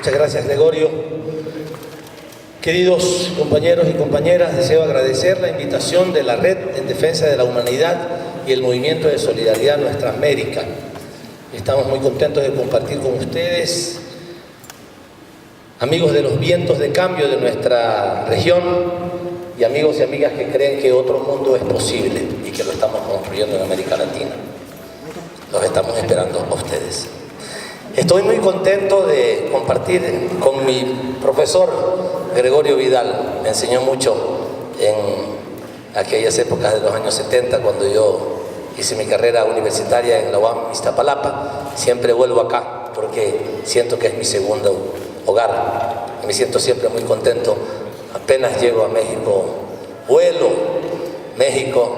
Muchas gracias, Gregorio. Queridos compañeros y compañeras, deseo agradecer la invitación de la Red en Defensa de la Humanidad y el Movimiento de Solidaridad Nuestra América. Estamos muy contentos de compartir con ustedes, amigos de los vientos de cambio de nuestra región y amigos y amigas que creen que otro mundo es posible y que lo estamos construyendo en América Latina. Los estamos esperando a ustedes. Estoy muy contento de compartir con mi profesor Gregorio Vidal. Me enseñó mucho en aquellas épocas de los años 70, cuando yo hice mi carrera universitaria en la UAM Iztapalapa. Siempre vuelvo acá porque siento que es mi segundo hogar. Y me siento siempre muy contento. Apenas llego a México, vuelo México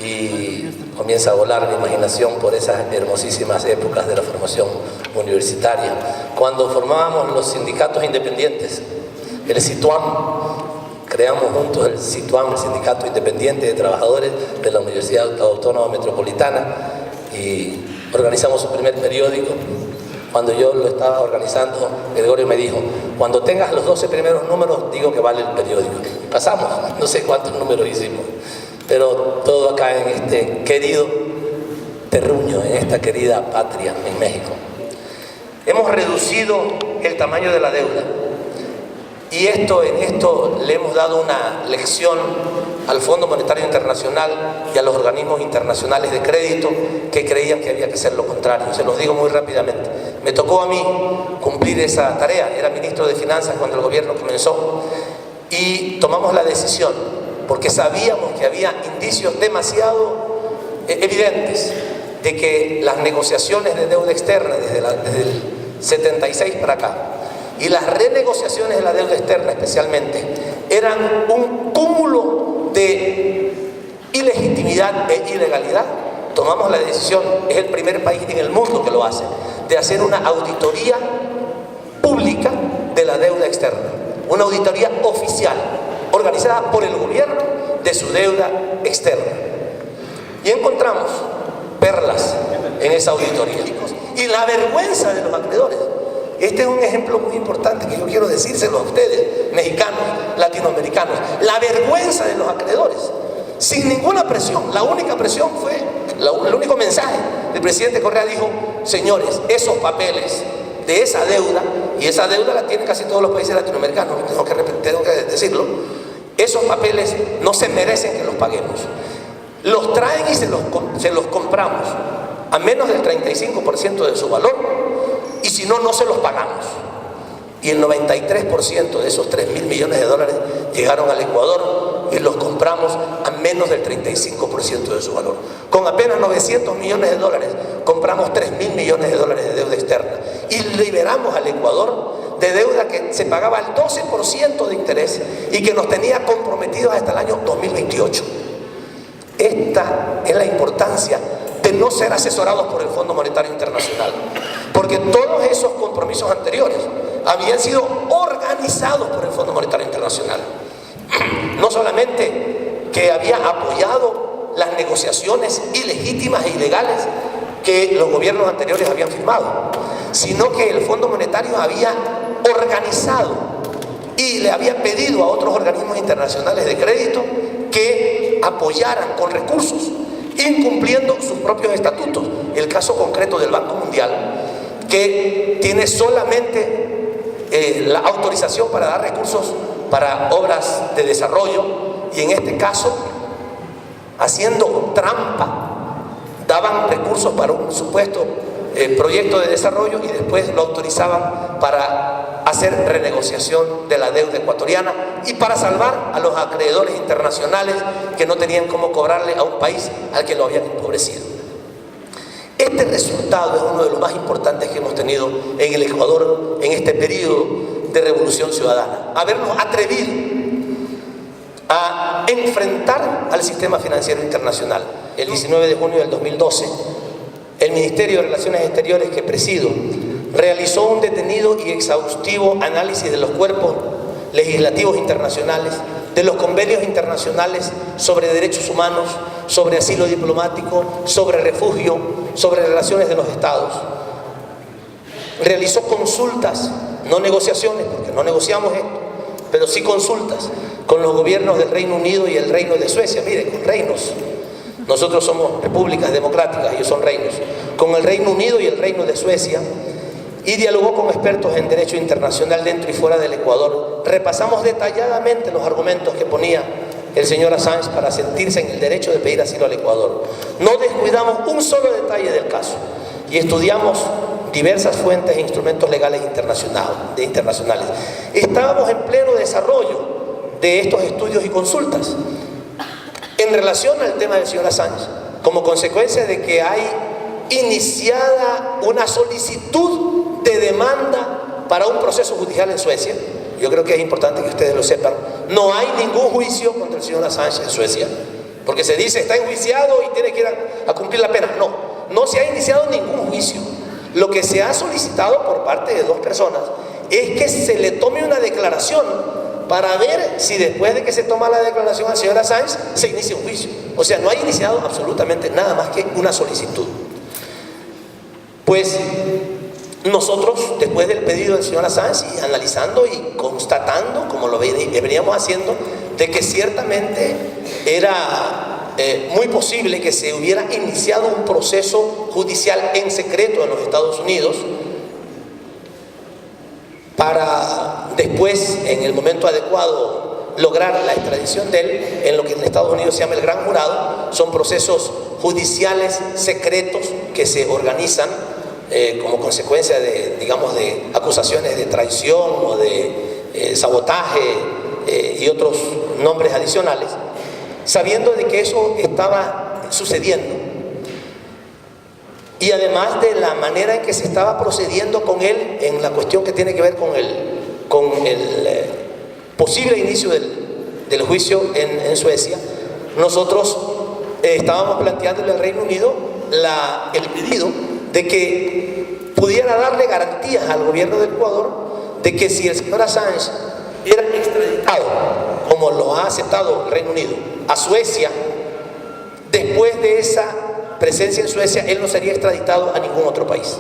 y comienza a volar mi imaginación por esas hermosísimas épocas de la formación universitaria. Cuando formábamos los sindicatos independientes, el SITUAM, creamos juntos el SITUAM, el Sindicato Independiente de Trabajadores de la Universidad Autónoma Metropolitana, y organizamos su primer periódico. Cuando yo lo estaba organizando, Gregorio me dijo: cuando tengas los 12 primeros números, digo que vale el periódico. Y pasamos, no sé cuántos números hicimos, pero todo acá en este querido terruño, en esta querida patria, en México. Hemos reducido el tamaño de la deuda. Y en esto le hemos dado una lección al Fondo Monetario Internacional y a los organismos internacionales de crédito que creían que había que hacer lo contrario. Se los digo muy rápidamente. Me tocó a mí cumplir esa tarea. Era ministro de Finanzas cuando el gobierno comenzó y tomamos la decisión porque sabíamos que había indicios demasiado evidentes de que las negociaciones de deuda externa desde el 76 para acá y las renegociaciones de la deuda externa especialmente eran un cúmulo de ilegitimidad e ilegalidad. Tomamos la decisión, es el primer país en el mundo que lo hace, de hacer una auditoría pública de la deuda externa, una auditoría oficial organizada por el gobierno de su deuda externa. Y encontramos perlas en esa auditoría y la vergüenza de los acreedores. Este es un ejemplo muy importante que yo quiero decírselo a ustedes, mexicanos, latinoamericanos. La vergüenza de los acreedores, sin ninguna presión. La única presión fue, el único mensaje del presidente Correa dijo: señores, esos papeles de esa deuda, y esa deuda la tienen casi todos los países latinoamericanos, tengo que decirlo, esos papeles no se merecen que los paguemos. Los traen y se los compramos a menos del 35% de su valor, y si no, no se los pagamos. Y el 93% de esos 3.000 millones de dólares llegaron al Ecuador y los compramos a menos del 35% de su valor. Con apenas 900 millones de dólares compramos 3.000 millones de dólares de deuda externa y liberamos al Ecuador de deuda que se pagaba al 12% de interés y que nos tenía comprometidos hasta el año 2028. Esta es la importancia de no ser asesorados por el Fondo Monetario Internacional, porque todos esos compromisos anteriores habían sido organizados por el Fondo Monetario Internacional. No solamente que había apoyado las negociaciones ilegítimas e ilegales que los gobiernos anteriores habían firmado, sino que el Fondo Monetario había organizado y le había pedido a otros organismos internacionales de crédito que apoyaran con recursos, incumpliendo sus propios estatutos. El caso concreto del Banco Mundial, que tiene solamente la autorización para dar recursos para obras de desarrollo, y en este caso, haciendo trampa, daban recursos para un supuesto proyecto de desarrollo y después lo autorizaban para hacer renegociación de la deuda ecuatoriana y para salvar a los acreedores internacionales que no tenían cómo cobrarle a un país al que lo habían empobrecido. Este resultado es uno de los más importantes que hemos tenido en el Ecuador en este periodo de revolución ciudadana. Habernos atrevido a enfrentar al sistema financiero internacional. El 19 de junio del 2012, el Ministerio de Relaciones Exteriores que presido realizó un detenido y exhaustivo análisis de los cuerpos legislativos internacionales, de los convenios internacionales sobre derechos humanos, sobre asilo diplomático, sobre refugio, sobre relaciones de los estados. Realizó consultas no negociaciones, porque no negociamos esto, pero sí consultas con los gobiernos del Reino Unido y el Reino de Suecia. Mire, con reinos. Nosotros somos repúblicas democráticas, ellos son reinos. Con el Reino Unido y el Reino de Suecia, y dialogó con expertos en derecho internacional dentro y fuera del Ecuador. Repasamos detalladamente los argumentos que ponía el señor Assange para sentirse en el derecho de pedir asilo al Ecuador. No descuidamos un solo detalle del caso y estudiamos diversas fuentes e instrumentos legales internacionales. Estábamos en pleno desarrollo de estos estudios y consultas en relación al tema del señor Assange, como consecuencia de que hay iniciada una solicitud de demanda para un proceso judicial en Suecia. Yo creo que es importante que ustedes lo sepan. No hay ningún juicio contra el señor Assange en Suecia, porque se dice está enjuiciado y tiene que ir a cumplir la pena. No se ha iniciado ningún juicio. Lo que se ha solicitado por parte de dos personas es que se le tome una declaración para ver si después de que se toma la declaración al señor Assange se inicia un juicio. O sea, no ha iniciado absolutamente nada más que una solicitud. Pues nosotros, después del pedido del señor Assange, y analizando y constatando, como lo veníamos haciendo, de que ciertamente era muy posible que se hubiera iniciado un proceso judicial en secreto en los Estados Unidos para después, en el momento adecuado, lograr la extradición de él en lo que en Estados Unidos se llama el Gran Jurado. Son procesos judiciales secretos que se organizan como consecuencia de, digamos, de acusaciones de traición o de sabotaje y otros nombres adicionales, sabiendo de que eso estaba sucediendo y además de la manera en que se estaba procediendo con él en la cuestión que tiene que ver con el posible inicio del juicio en Suecia. Nosotros estábamos planteándole al Reino Unido el pedido de que pudiera darle garantías al gobierno del Ecuador de que si el señor Assange era extraditado, como lo ha aceptado el Reino Unido, a Suecia, después de esa presencia en Suecia, él no sería extraditado a ningún otro país.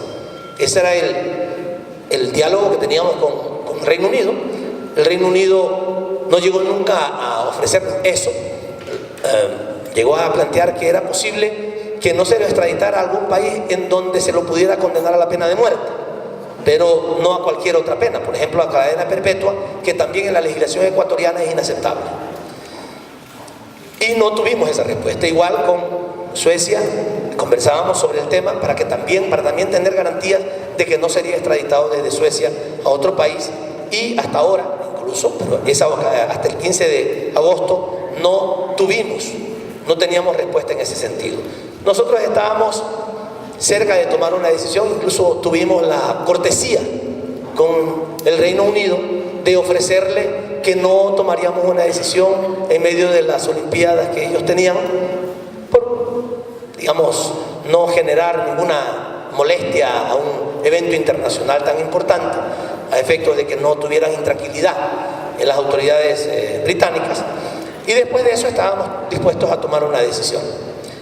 Ese era el diálogo que teníamos con el Reino Unido. El Reino Unido no llegó nunca a ofrecernos eso. Llegó a plantear que era posible que no se lo extraditara a algún país en donde se lo pudiera condenar a la pena de muerte, pero no a cualquier otra pena, por ejemplo a cadena perpetua, que también en la legislación ecuatoriana es inaceptable. Y no tuvimos esa respuesta. Igual con Suecia conversábamos sobre el tema para también tener garantías de que no sería extraditado desde Suecia a otro país, y hasta ahora incluso, pero hasta el 15 de agosto no teníamos respuesta en ese sentido. Nosotros estábamos cerca de tomar una decisión, incluso tuvimos la cortesía con el Reino Unido de ofrecerle que no tomaríamos una decisión en medio de las Olimpiadas que ellos tenían, por, digamos, no generar ninguna molestia a un evento internacional tan importante, a efectos de que no tuvieran intranquilidad en las autoridades británicas. Y después de eso estábamos dispuestos a tomar una decisión.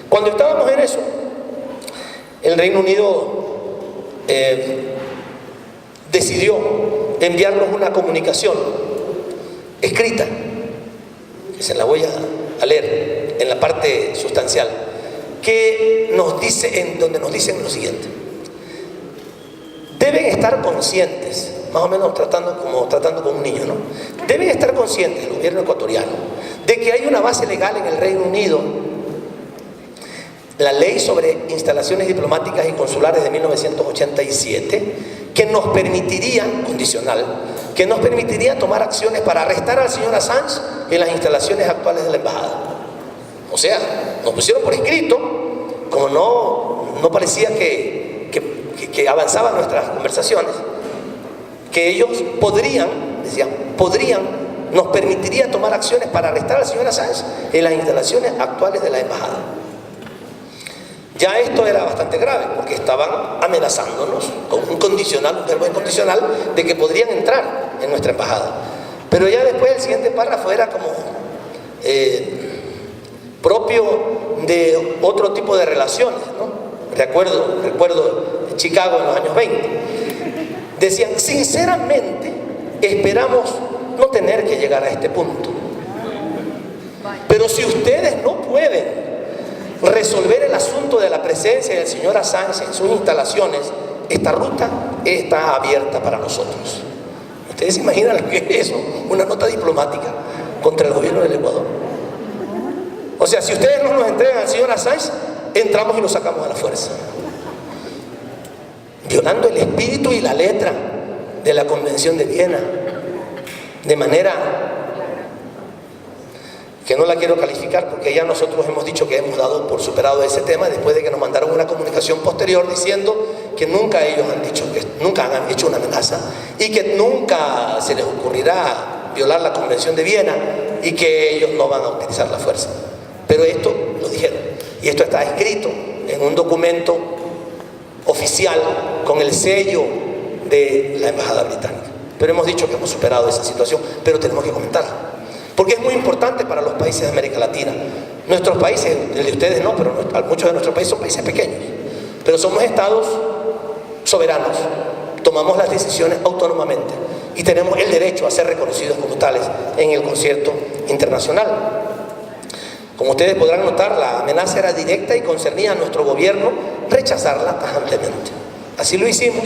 Cuando estábamos en eso, el Reino Unido decidió enviarnos una comunicación escrita, que se la voy a leer en la parte sustancial, que nos dice, donde nos dicen lo siguiente: deben estar conscientes, más o menos tratando con un niño, ¿no? Deben estar conscientes el gobierno ecuatoriano de que hay una base legal en el Reino Unido, la Ley sobre Instalaciones Diplomáticas y Consulares de 1987, que nos permitiría, condicional, que nos permitiría tomar acciones para arrestar al señor Assange en las instalaciones actuales de la embajada. O sea, nos pusieron por escrito, como no parecía que avanzaban nuestras conversaciones, que ellos nos permitiría tomar acciones para arrestar al señor Assange en las instalaciones actuales de la embajada. Ya esto era bastante grave, porque estaban amenazándonos con un verbo incondicional de que podrían entrar en nuestra embajada. Pero ya después el siguiente párrafo era como propio de otro tipo de relaciones, ¿no? Recuerdo Chicago en los años 20. decían, sinceramente, esperamos no tener que llegar a este punto. Pero si ustedes no pueden resolver el asunto de la presencia del señor Assange en sus instalaciones, esta ruta está abierta para nosotros. ¿Ustedes se imaginan lo que es eso? Una nota diplomática contra el gobierno del Ecuador. O sea, si ustedes no nos entregan al señor Assange, entramos y lo sacamos a la fuerza, violando el espíritu y la letra de la Convención de Viena, de manera que no la quiero calificar, porque ya nosotros hemos dicho que hemos dado por superado ese tema después de que nos mandaron una comunicación posterior diciendo que nunca ellos han dicho, que nunca han hecho una amenaza y que nunca se les ocurrirá violar la Convención de Viena y que ellos no van a utilizar la fuerza. Pero esto lo dijeron, y esto está escrito en un documento oficial con el sello de la Embajada Británica. Pero hemos dicho que hemos superado esa situación, pero tenemos que comentarla, porque es muy importante para los países de América Latina. Nuestros países, el de ustedes no, pero muchos de nuestros países son países pequeños, pero somos estados soberanos, tomamos las decisiones autónomamente y tenemos el derecho a ser reconocidos como tales en el concierto internacional. Como ustedes podrán notar, la amenaza era directa y concernía a nuestro gobierno rechazarla tajantemente. Así lo hicimos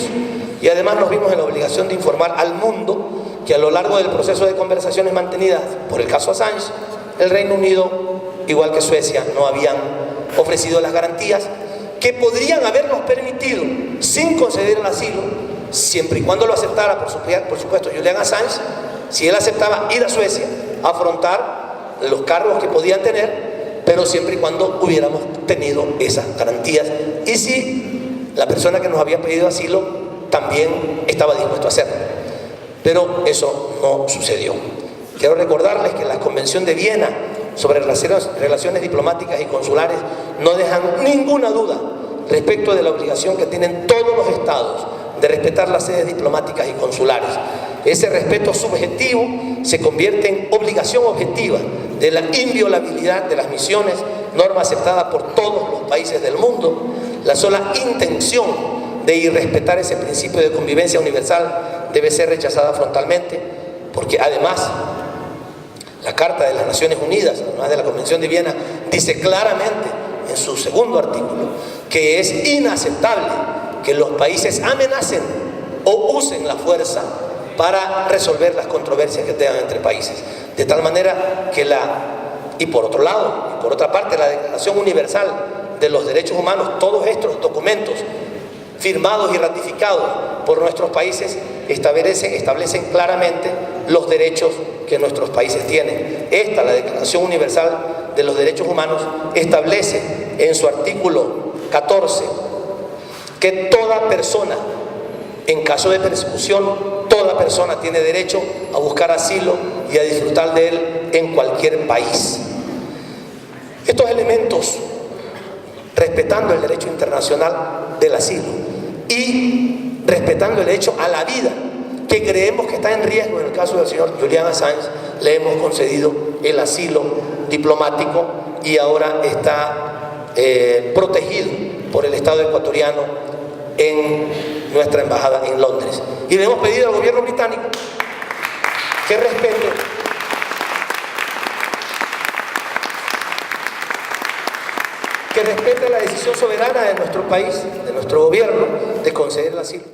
y además nos vimos en la obligación de informar al mundo que a lo largo del proceso de conversaciones mantenidas por el caso Assange, el Reino Unido, igual que Suecia, no habían ofrecido las garantías que podrían habernos permitido, sin conceder el asilo, siempre y cuando lo aceptara, por supuesto, Julian Assange, si él aceptaba ir a Suecia, afrontar los cargos que podían tener, pero siempre y cuando hubiéramos tenido esas garantías y si la persona que nos había pedido asilo también estaba dispuesto a hacerlo. Pero eso no sucedió. Quiero recordarles que la Convención de Viena sobre relaciones diplomáticas y consulares no dejan ninguna duda respecto de la obligación que tienen todos los estados de respetar las sedes diplomáticas y consulares. Ese respeto subjetivo se convierte en obligación objetiva de la inviolabilidad de las misiones, norma aceptada por todos los países del mundo. La sola intención de irrespetar ese principio de convivencia universal debe ser rechazada frontalmente, porque además la Carta de las Naciones Unidas, además de la Convención de Viena, dice claramente en su segundo artículo que es inaceptable que los países amenacen o usen la fuerza para resolver las controversias que tengan entre países. De tal manera que y por otro lado, y por otra parte, la Declaración Universal de los Derechos Humanos, todos estos documentos firmados y ratificados por nuestros países establecen claramente los derechos que nuestros países tienen. La Declaración Universal de los Derechos Humanos, establece en su artículo 14 que toda persona, en caso de persecución, toda persona tiene derecho a buscar asilo y a disfrutar de él en cualquier país. Estos elementos, respetando el derecho internacional del asilo y respetando el derecho a la vida, que creemos que está en riesgo en el caso del señor Julian Assange, le hemos concedido el asilo diplomático y ahora está protegido por el Estado ecuatoriano en nuestra embajada en Londres. Y le hemos pedido al gobierno británico que respete la decisión soberana de nuestro país, de nuestro gobierno, de conceder el asilo.